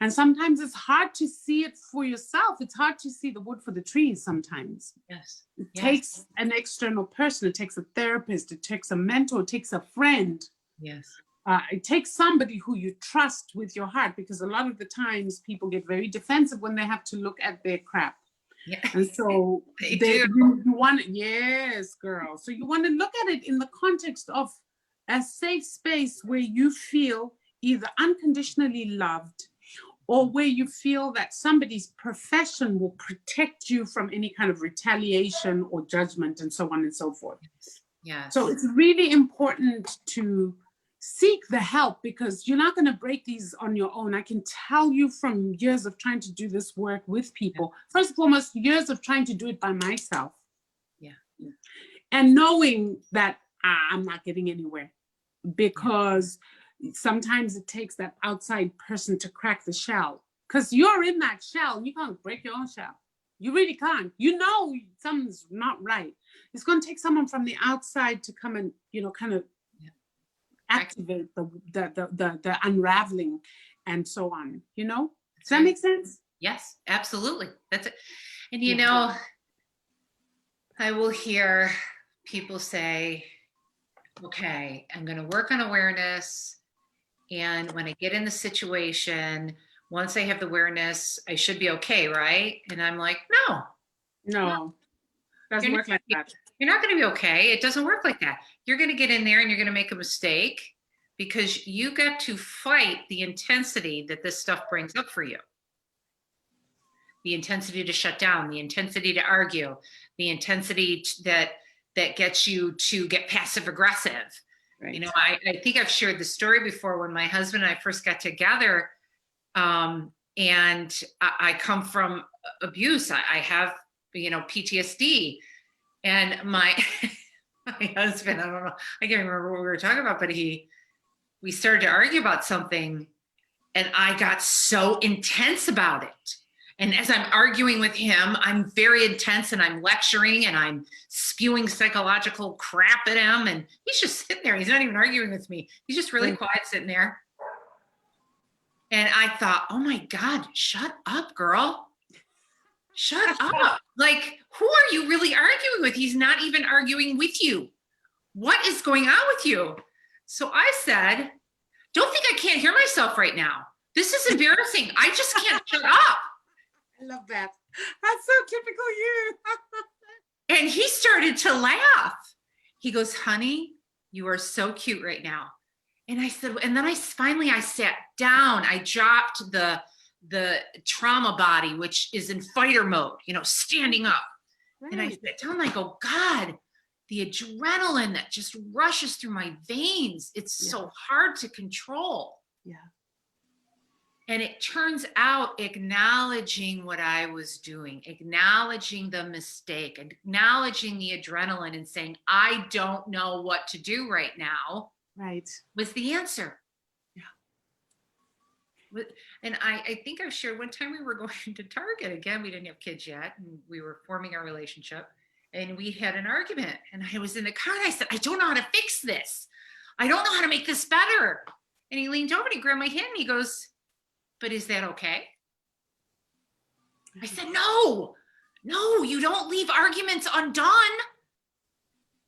And sometimes it's hard to see it for yourself. It's hard to see the wood for the trees sometimes. Yes. It takes an external person. It takes a therapist. It takes a mentor. It takes a friend Yes. It takes somebody who you trust with your heart, because a lot of the times people get very defensive when they have to look at their crap. Yeah. And so They do. you want, yes, girl. So you want to look at it in the context of a safe space where you feel either unconditionally loved, or where you feel that somebody's profession will protect you from any kind of retaliation or judgment, and so on and so forth. Yes. So it's really important to seek the help, because you're not going to break these on your own. I can tell you from years of trying to do this work with people, first and foremost, years of trying to do it by myself. Yeah. And knowing that I'm not getting anywhere, because sometimes it takes that outside person to crack the shell, because you're in that shell and you can't break your own shell. You really can't. You know something's not right. It's going to take someone from the outside to come and, kind of activate the unraveling and so on. Does that make sense? Yes, absolutely. That's it. And I will hear people say, okay, I'm going to work on awareness. And when I get in the situation, once I have the awareness, I should be okay, right? And I'm like, no, doesn't work like that. You're not going to be okay. It doesn't work like that. You're going to get in there and you're going to make a mistake, because you got to fight the intensity that this stuff brings up for you. The intensity to shut down, the intensity to argue, the intensity that gets you to get passive aggressive. Right. I think I've shared the story before, when my husband and I first got together, and I come from abuse. I have, PTSD, and my husband, I don't know, I can't remember what we were talking about, but we started to argue about something, and I got so intense about it. And as I'm arguing with him, I'm very intense, and I'm lecturing and I'm spewing psychological crap at him. And he's just sitting there. He's not even arguing with me. He's just really quiet sitting there. And I thought, oh my God, shut up, girl. Shut up. Like, who are you really arguing with? He's not even arguing with you. What is going on with you? So I said, don't think I can't hear myself right now. This is embarrassing. I just can't shut up. I love that. That's so typical you. And he started to laugh. He goes, honey, you are so cute right now. And I said, and then I sat down. I dropped the trauma body, which is in fighter mode, standing up. Right. And I sat down and I go, God, the adrenaline that just rushes through my veins, it's so hard to control. Yeah. And it turns out acknowledging what I was doing, acknowledging the mistake, acknowledging the adrenaline, and saying, I don't know what to do right now, right, was the answer. Yeah. And I think I shared one time we were going to Target. Again, we didn't have kids yet, and we were forming our relationship. And we had an argument. And I was in the car and I said, I don't know how to fix this. I don't know how to make this better. And he leaned over and he grabbed my hand and he goes, but is that okay? I said, no, you don't leave arguments undone,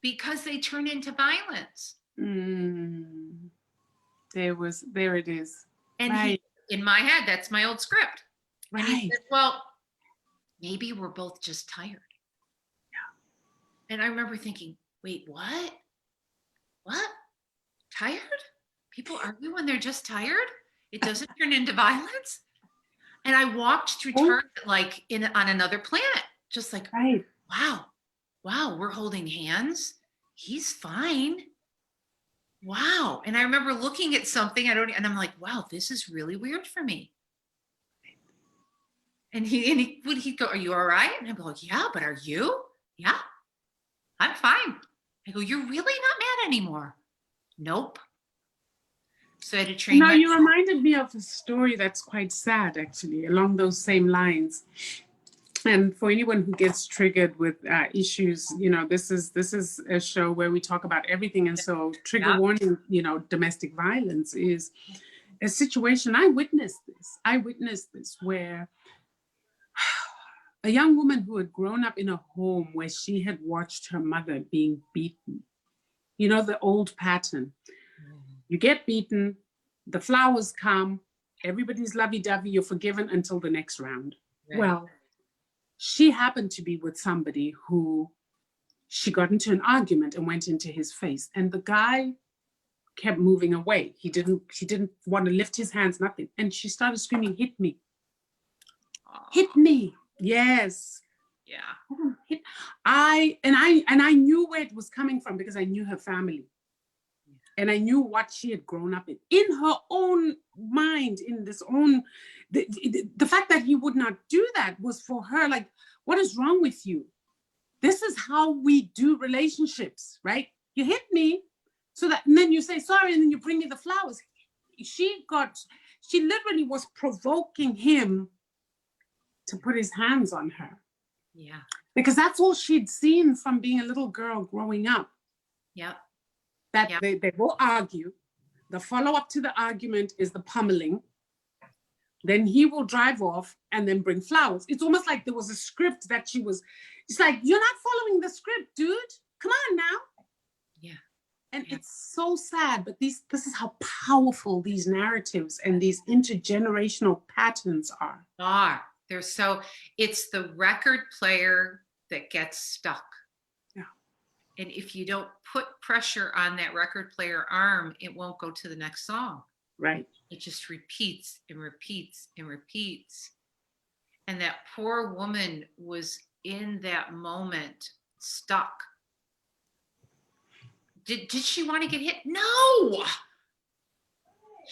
because they turn into violence. There it is. And right. In my head, that's my old script. Right. And he said, well, maybe we're both just tired. Yeah. And I remember thinking, wait, what? What? Tired? People argue when they're just tired? It doesn't turn into violence. And I walked through Target like on another planet, just like, right. Wow, we're holding hands. He's fine. Wow. And I remember looking at something and I'm like, wow, this is really weird for me. And he'd go, are you all right? And I'd be like, yeah, but are you? Yeah, I'm fine. I go, you're really not mad anymore? Nope. So I had to train. No, you reminded me of a story that's quite sad, actually, along those same lines. And for anyone who gets triggered with issues, this is a show where we talk about everything. And so trigger warning, domestic violence is a situation. I witnessed this where a young woman who had grown up in a home where she had watched her mother being beaten, the old pattern. You get beaten, the flowers come, everybody's lovey-dovey, you're forgiven until the next round. Right. Well, she happened to be with somebody who she got into an argument and went into his face. And the guy kept moving away. He didn't want to lift his hands, nothing. And she started screaming, hit me. Hit me. Yes. Yeah. I knew where it was coming from because I knew her family. And I knew what she had grown up in her own mind, in this own, the fact that he would not do that was for her like, what is wrong with you? This is how we do relationships, right? You hit me so that, and then you say sorry, and then you bring me the flowers. She literally was provoking him to put his hands on her. Yeah. Because that's all she'd seen from being a little girl growing up. Yep. That Yep. they will argue. The follow-up to the argument is the pummeling. Then he will drive off and then bring flowers. It's almost like there was a script that it's like, you're not following the script, dude. Come on now. Yeah. And Yeah. it's so sad, but this is how powerful these narratives and these intergenerational patterns are. It's the record player that gets stuck. Yeah. And if you don't put pressure on that record player arm, it won't go to the next song. Right. It just repeats and repeats and repeats. And that poor woman was in that moment stuck. Did she want to get hit? No.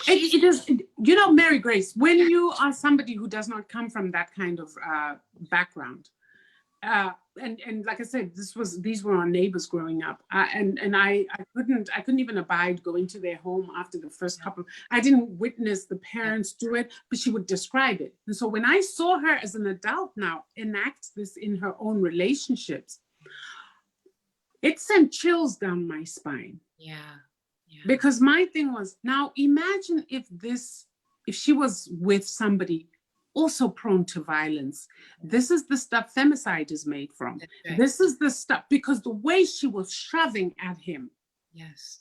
It is, you know, Mary Grace, when you are somebody who does not come from that kind of background, and like I said, these were our neighbors growing up, and I couldn't even abide going to their home after the first couple. I didn't witness the parents do it, but she would describe it. And so when I saw her as an adult now enact this in her own relationships, it sent chills down my spine. Yeah. Yeah. Because my thing was, now imagine if she was with somebody also prone to violence. This is the stuff femicide is made from. Right. This is the stuff, because the way she was shoving at him. Yes.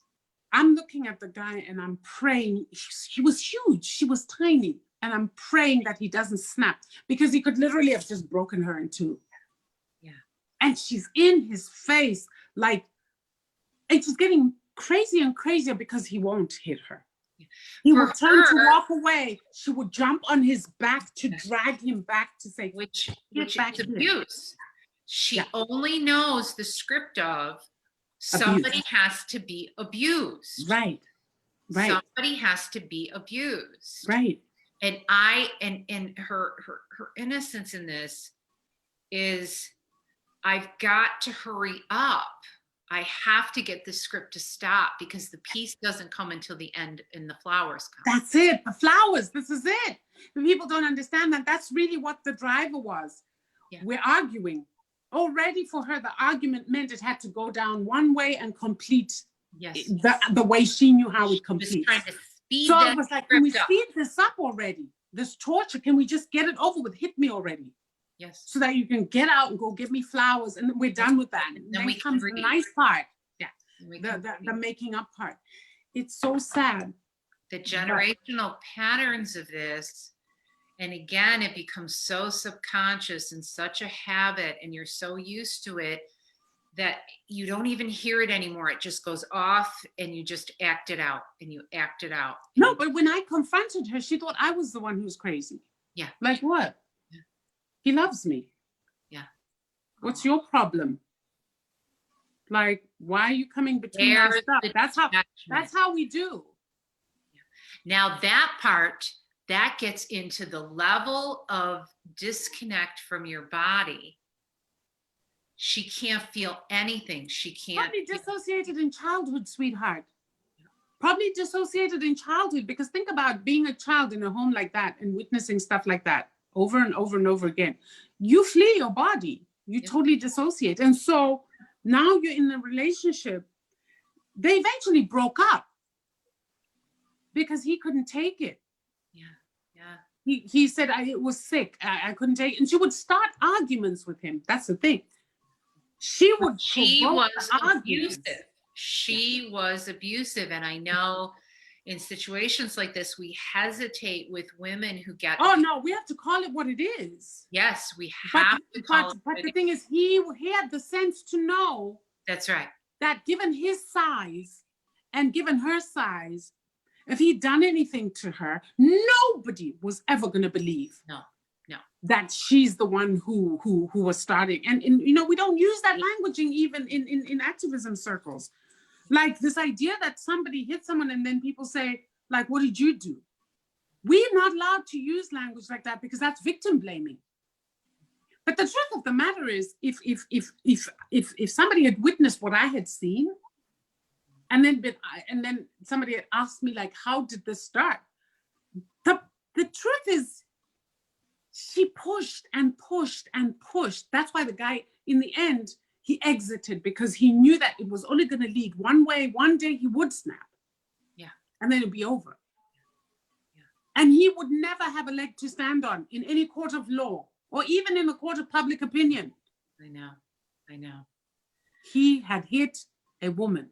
I'm looking at the guy and I'm praying. She was huge. She was tiny. And I'm praying that he doesn't snap, because he could literally have just broken her in two. Yeah. And she's in his face, like, and she's getting crazier and crazier because he won't hit her. He would turn to walk away. She would jump on his back to drag him back to say, which back is here. abuse. She only knows the script of somebody has to be abused. Right. Right. Somebody has to be abused. Right. And her innocence in this is, I've got to hurry up. I have to get this script to stop, because the piece doesn't come until the end and the flowers come. That's it. The flowers. This is it. The people don't understand that. That's really what the driver was. Yeah. We're arguing. Already for her, the argument meant it had to go down one way and complete the way she knew how it completes. She was trying to speed so it was like, can we speed this up already? This torture, can we just get it over with? Hit me already. Yes. So that you can get out and go get me flowers, and we're done with that. And then comes the nice part. Yeah. The making up part. It's so sad. The generational patterns of this, and again, it becomes so subconscious and such a habit, and you're so used to it that you don't even hear it anymore. It just goes off, and you just act it out, and you act it out. No, but when I confronted her, she thought I was the one who was crazy. Yeah. Like what? He loves me. Yeah. What's your problem? Like, why are you coming between our stuff? That's how we do. Now that part, that gets into the level of disconnect from your body. She can't feel anything. She can't. Probably dissociated in childhood, sweetheart. Probably dissociated in childhood, because think about being a child in a home like that and witnessing stuff like that over and over and over again. You flee your body. You totally dissociate. And so now you're in a relationship. They eventually broke up because he couldn't take it. Yeah, yeah. He said, I was sick. I couldn't take it. And she would start arguments with him. That's the thing. She was abusive. She was abusive. And I know in situations like this, we hesitate with women who get. Oh no, we have to call it what it is. Yes, we have to call it. But the thing is, he had the sense to know. That's right. That given his size and given her size, if he'd done anything to her, nobody was ever going to believe. No. That she's the one who was starting. And you know, we don't use that languaging even in activism circles. Like this idea that somebody hit someone and then people say, like, what did you do? We're not allowed to use language like that because that's victim blaming. But the truth of the matter is, if somebody had witnessed what I had seen, and then somebody had asked me, like, how did this start? The truth is, she pushed and pushed and pushed. That's why the guy, in the end, he exited, because he knew that it was only going to lead one way. One day he would snap. Yeah. And then it'd be over. Yeah. And he would never have a leg to stand on in any court of law or even in a court of public opinion. I know. He had hit a woman.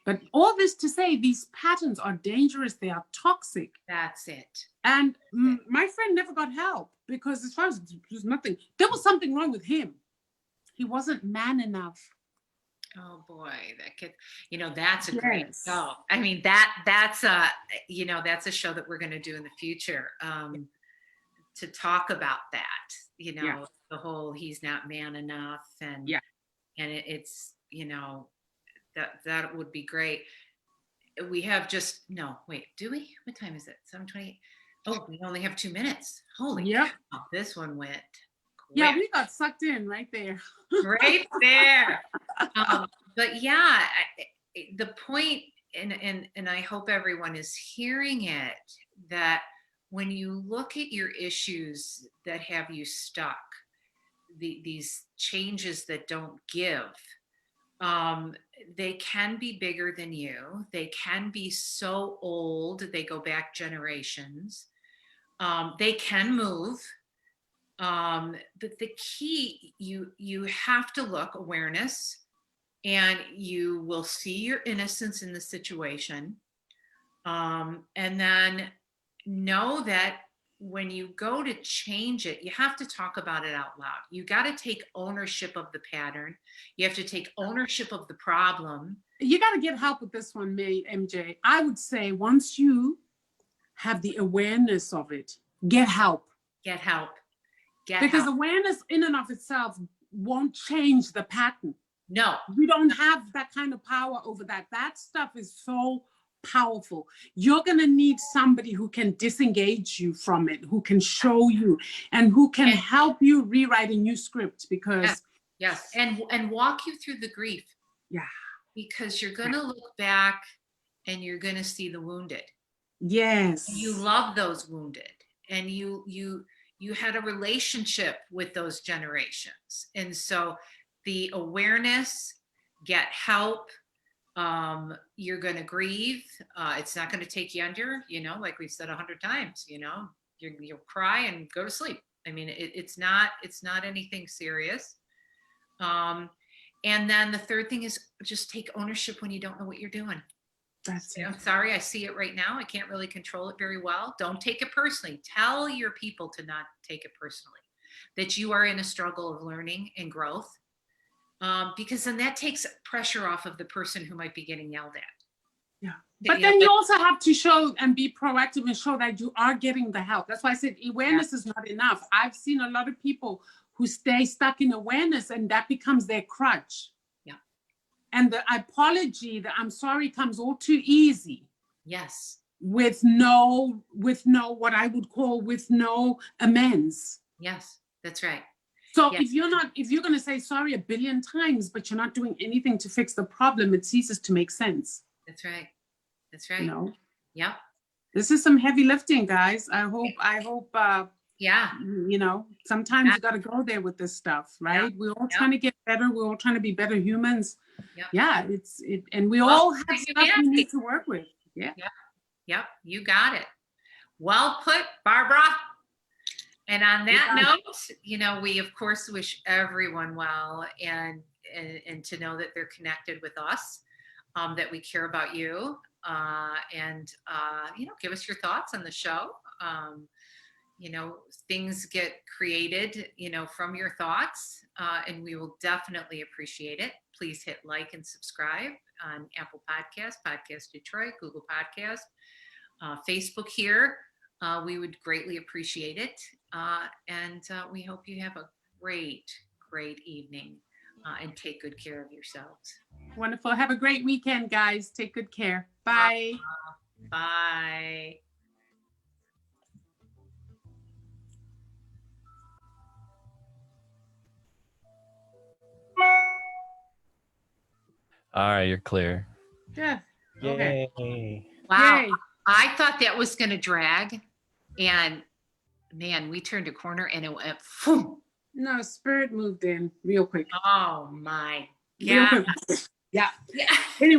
But all this to say, these patterns are dangerous. They are toxic. That's it. And my friend never got help because, as far as there's nothing, there was something wrong with him. He wasn't man enough. Oh boy, that kid. You know, that's a great Yes. show. I mean, that's a, you know, that's a show that we're going to do in the future, to talk about that. You know, Yeah. the whole he's not man enough, and Yeah. and it's, you know, that would be great. We have just no wait. Do we? What time is it? 7:28. Oh, we only have 2 minutes. Holy Yep. cow, this one went. Yeah, quick. we got sucked in right there. Right there. But yeah, the point, and I hope everyone is hearing it, that when you look at your issues that have you stuck, these changes that don't give, they can be bigger than you. They can be so old, they go back generations. They can move. But the key, you have to look awareness, and you will see your innocence in the situation. And then know that when you go to change it, you have to talk about it out loud. You got to take ownership of the pattern. You have to take ownership of the problem. You got to get help with this one, MJ. I would say once you have the awareness of it, get help. Get help. Because help. awareness in and of itself won't change the pattern. No. We don't have that kind of power over that. That stuff is so powerful. You're going to need somebody who can disengage you from it, who can show you, and who can help you rewrite a new script. Because yes. And walk you through the grief. Yeah. Because you're going to look back and you're going to see the wounded. Yes. And you love those wounded, and you had a relationship with those generations. And so the awareness, get help. You're going to grieve. It's not going to take you under, you know, like we've said 100 times, you know, you'll cry and go to sleep. I mean, it's not anything serious. And then the third thing is just take ownership when you don't know what you're doing. That's it. I'm sorry, I see it right now. I can't really control it very well. Don't take it personally. Tell your people to not take it personally, that you are in a struggle of learning and growth, because then that takes pressure off of the person who might be getting yelled at. Yeah. But then you also have to show and be proactive and show that you are getting the help. That's why I said awareness is not enough. I've seen a lot of people who stay stuck in awareness, and that becomes their crutch. And the apology, the I'm sorry, comes all too easy. Yes. With no what I would call with no amends. Yes, that's right. So yes. if you're going to say sorry 1 billion times, but you're not doing anything to fix the problem, it ceases to make sense. That's right. That's right. You know? Yep. This is some heavy lifting, guys. I hope yeah. You know, sometimes you got to go there with this stuff, right? Yep. We're all trying to get better. We're all trying to be better humans. Yep. Yeah, and we all have stuff we need to work with. Yeah. Yep. You got it. Well put, Barbara. And on that note, you know, we of course wish everyone well, and to know that they're connected with us, that we care about you. and give us your thoughts on the show. Things get created, from your thoughts, and we will definitely appreciate it. Please hit like and subscribe on Apple Podcasts, Podcast Detroit, Google Podcast, Facebook here. We would greatly appreciate it. And we hope you have a great evening, and take good care of yourselves. Wonderful. Have a great weekend, guys. Take good care. Bye. Bye. All right, you're clear. Yeah. Okay. Yay. Wow. Yay. I thought that was going to drag, and man, we turned a corner and it went, phew. No, spirit moved in real quick. Oh my Real God. quick. Yeah. Yeah. Anyway.